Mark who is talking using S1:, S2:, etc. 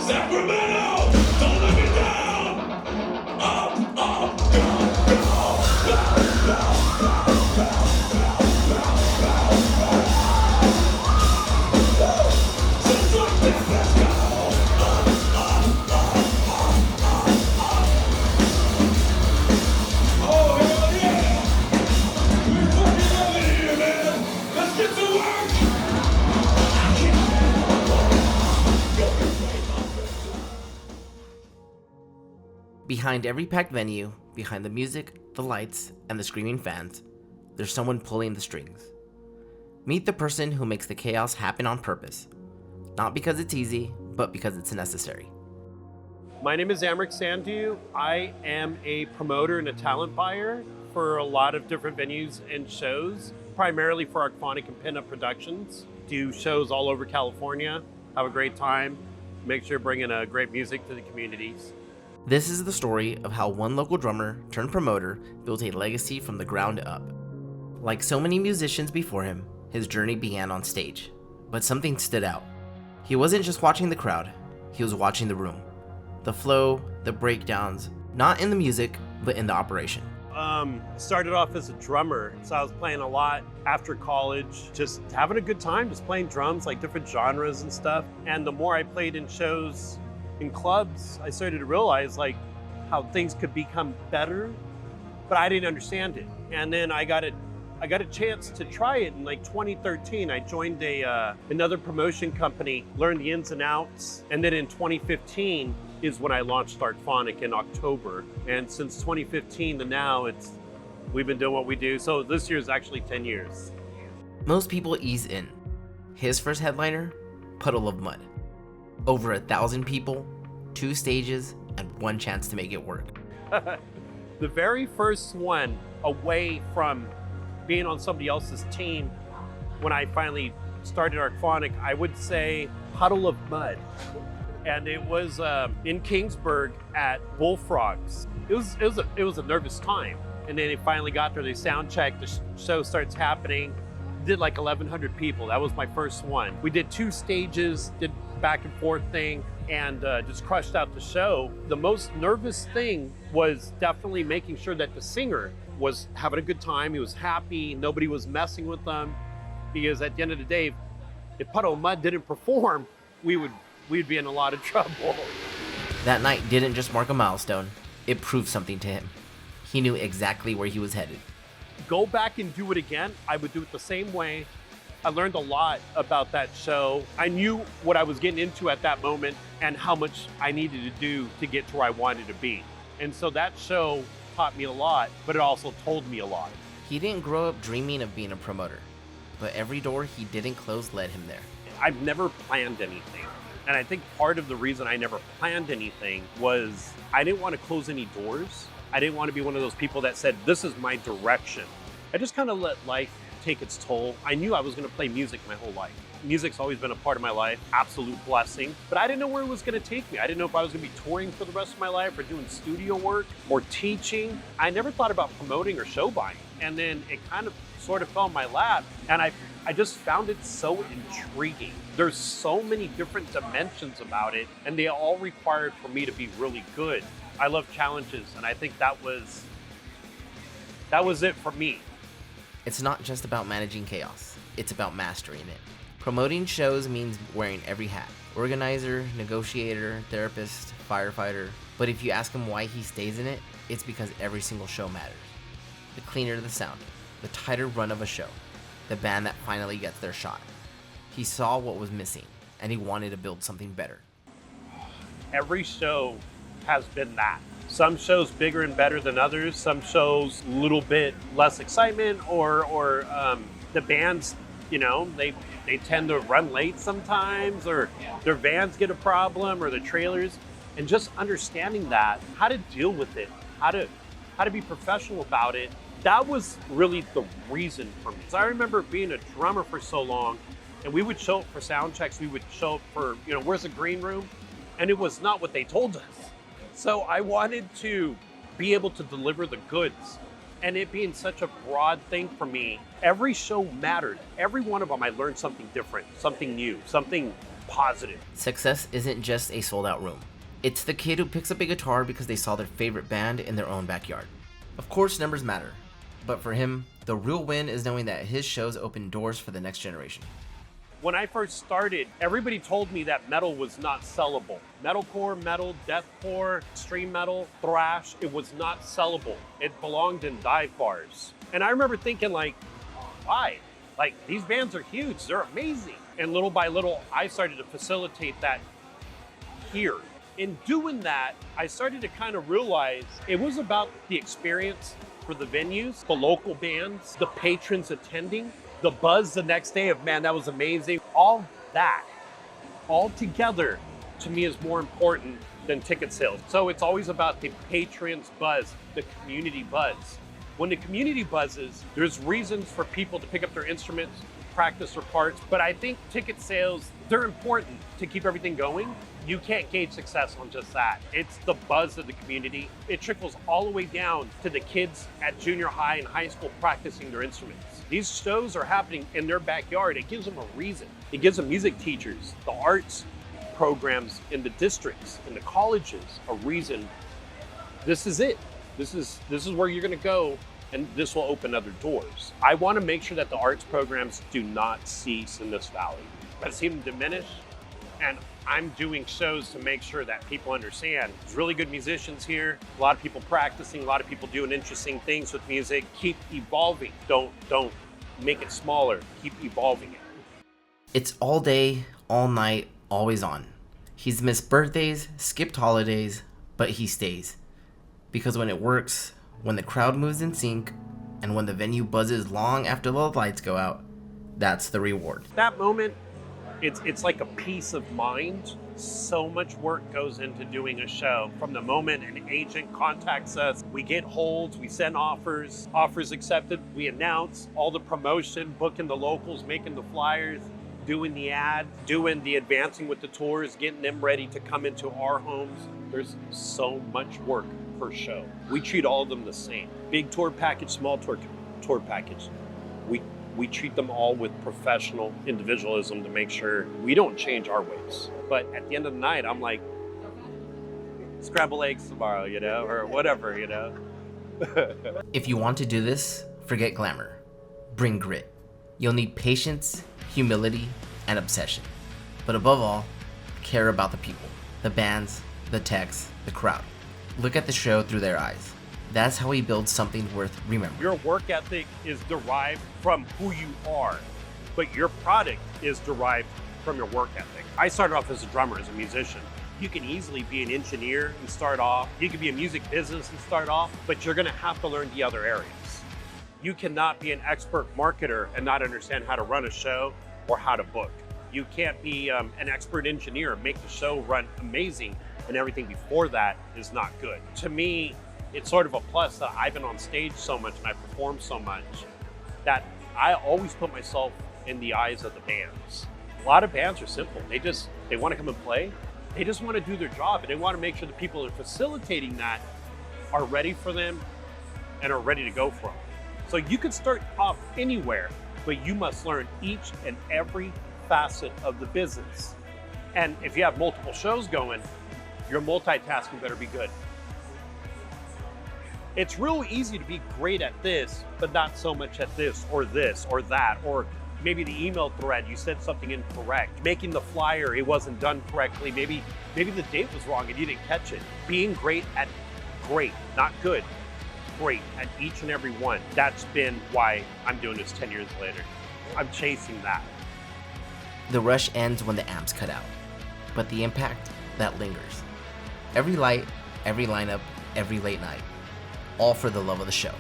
S1: Sacramento, don't let me down. Up, up, go, go, go, go, go, Central Let's go. Oh hell yeah! We're fucking loving it here, man. Let's get to work.
S2: Behind every packed venue, behind the music, the lights, and the screaming fans, there's someone pulling the strings. Meet the person who makes the chaos happen on purpose. Not because it's easy, but because it's necessary.
S3: My name is Amric Sandhu. I am a promoter and a talent buyer for a lot of different venues and shows, primarily for Ark Phonic and Pinup Productions. Do shows all over California, have a great time, make sure bringing great music to the communities.
S2: This is the story of how one local drummer turned promoter built a legacy from the ground up. Like so many musicians before him, his journey began on stage, but something stood out. He wasn't just watching the crowd, he was watching the room. The flow, the breakdowns, not in the music, but in the operation.
S3: Started off as a drummer, so I was playing a lot after college, just having a good time, just playing drums, like different genres and stuff. And the more I played in shows, in clubs, I started to realize like how things could become better, but I didn't understand it. And then I got a chance to try it in like 2013. I joined another promotion company, learned the ins and outs, and then in 2015 is when I launched Ark Phonic in October. And since 2015 to now, we've been doing what we do. So this year is actually 10 years.
S2: Most people ease in. His first headliner, Puddle of Mud. Over 1,000 people, 2 stages, and 1 chance to make it work.
S3: The very first one away from being on somebody else's team, when I finally started Ark Phonic, I would say Puddle of Mud. And it was in Kingsburg at Bullfrogs. It was a nervous time. And then it finally got there, they sound checked, the show starts happening. Did like 1,100 people, that was my first one. We did 2 stages, did back and forth thing, and just crushed out the show. The most nervous thing was definitely making sure that the singer was having a good time, he was happy, nobody was messing with them, because at the end of the day, if Puddle of Mud didn't perform, we'd be in a lot of trouble.
S2: That night didn't just mark a milestone, it proved something to him. He knew exactly where he was headed.
S3: Go back and do it again, I would do it the same way. I learned a lot about that show. I knew what I was getting into at that moment and how much I needed to do to get to where I wanted to be. And so that show taught me a lot, but it also told me a lot.
S2: He didn't grow up dreaming of being a promoter, but every door he didn't close led him there.
S3: I've never planned anything. And I think part of the reason I never planned anything was I didn't want to close any doors. I didn't want to be one of those people that said, this is my direction. I just kind of let life take its toll. I knew I was going to play music my whole life. Music's always been a part of my life, absolute blessing, but I didn't know where it was going to take me. I didn't know if I was going to be touring for the rest of my life or doing studio work or teaching. I never thought about promoting or show buying. And then it kind of sort of fell in my lap, and I just found it so intriguing. There's so many different dimensions about it, and they all required for me to be really good. I love challenges, and I think that was it for me.
S2: It's not just about managing chaos, it's about mastering it. Promoting shows means wearing every hat. Organizer, negotiator, therapist, firefighter. But if you ask him why he stays in it, it's because every single show matters. The cleaner the sound, the tighter run of a show, the band that finally gets their shot. He saw what was missing, and he wanted to build something better.
S3: Every show has been that. Some shows bigger and better than others. Some shows a little bit less excitement, or the bands, they tend to run late sometimes, or their vans get a problem, or the trailers. And just understanding that, how to deal with it, how to be professional about it, that was really the reason for me. So I remember being a drummer for so long, and we would show up for sound checks. We would show up for, where's the green room? And it was not what they told us. So I wanted to be able to deliver the goods. And it being such a broad thing for me, every show mattered. Every one of them, I learned something different, something new, something positive.
S2: Success isn't just a sold out room. It's the kid who picks up a guitar because they saw their favorite band in their own backyard. Of course, numbers matter, but for him, the real win is knowing that his shows open doors for the next generation.
S3: When I first started, everybody told me that metal was not sellable. Metalcore, metal, deathcore, extreme metal, thrash, it was not sellable. It belonged in dive bars. And I remember thinking like, why? Like, these bands are huge, they're amazing. And little by little, I started to facilitate that here. In doing that, I started to kind of realize it was about the experience for the venues, the local bands, the patrons attending, the buzz the next day of, man, that was amazing. All that, all together, to me is more important than ticket sales. So it's always about the patrons buzz, the community buzz. When the community buzzes, there's reasons for people to pick up their instruments, practice their parts, but I think ticket sales, they're important to keep everything going. You can't gauge success on just that. It's the buzz of the community. It trickles all the way down to the kids at junior high and high school practicing their instruments. These shows are happening in their backyard. It gives them a reason. It gives the music teachers, the arts programs in the districts, in the colleges, a reason. This is it. This is where you're gonna go, and this will open other doors. I wanna make sure that the arts programs do not cease in this valley. I've seen them diminish, and I'm doing shows to make sure that people understand there's really good musicians here, a lot of people practicing, a lot of people doing interesting things with music. Keep evolving. Don't make it smaller. Keep evolving it.
S2: It's all day, all night, always on. He's missed birthdays, skipped holidays, but he stays. Because when it works, when the crowd moves in sync, and when the venue buzzes long after the lights go out, that's the reward.
S3: That moment, it's like a peace of mind. So much work goes into doing a show. From the moment an agent contacts us, we get holds, we send offers accepted, we announce all the promotion, booking the locals, making the flyers, doing the ad, doing the advancing with the tours, getting them ready to come into our homes. There's so much work per show. We treat all of them the same. Big tour package, small tour package. We treat them all with professional individualism to make sure we don't change our ways. But at the end of the night, I'm like, scramble eggs tomorrow, or whatever,
S2: If you want to do this, forget glamour. Bring grit. You'll need patience, humility, and obsession. But above all, care about the people, the bands, the techs, the crowd. Look at the show through their eyes. That's how he builds something worth remembering.
S3: Your work ethic is derived from who you are, but your product is derived from your work ethic. I started off as a drummer, as a musician. You can easily be an engineer and start off. You can be a music business and start off, but you're gonna have to learn the other areas. You cannot be an expert marketer and not understand how to run a show or how to book. You can't be an expert engineer and make the show run amazing and everything before that is not good. To me, it's sort of a plus that I've been on stage so much and I perform so much that I always put myself in the eyes of the bands. A lot of bands are simple. They want to come and play. They just want to do their job, and they want to make sure the people that are facilitating that are ready for them and are ready to go for them. So you could start off anywhere, but you must learn each and every facet of the business. And if you have multiple shows going, your multitasking better be good. It's real easy to be great at this, but not so much at this or that, or maybe the email thread, you said something incorrect. Making the flyer, it wasn't done correctly. Maybe the date was wrong and you didn't catch it. Being great at great, not good, great at each and every one. That's been why I'm doing this 10 years later. I'm chasing that.
S2: The rush ends when the amps cut out, but the impact, that lingers. Every light, every lineup, every late night. All for the love of the show.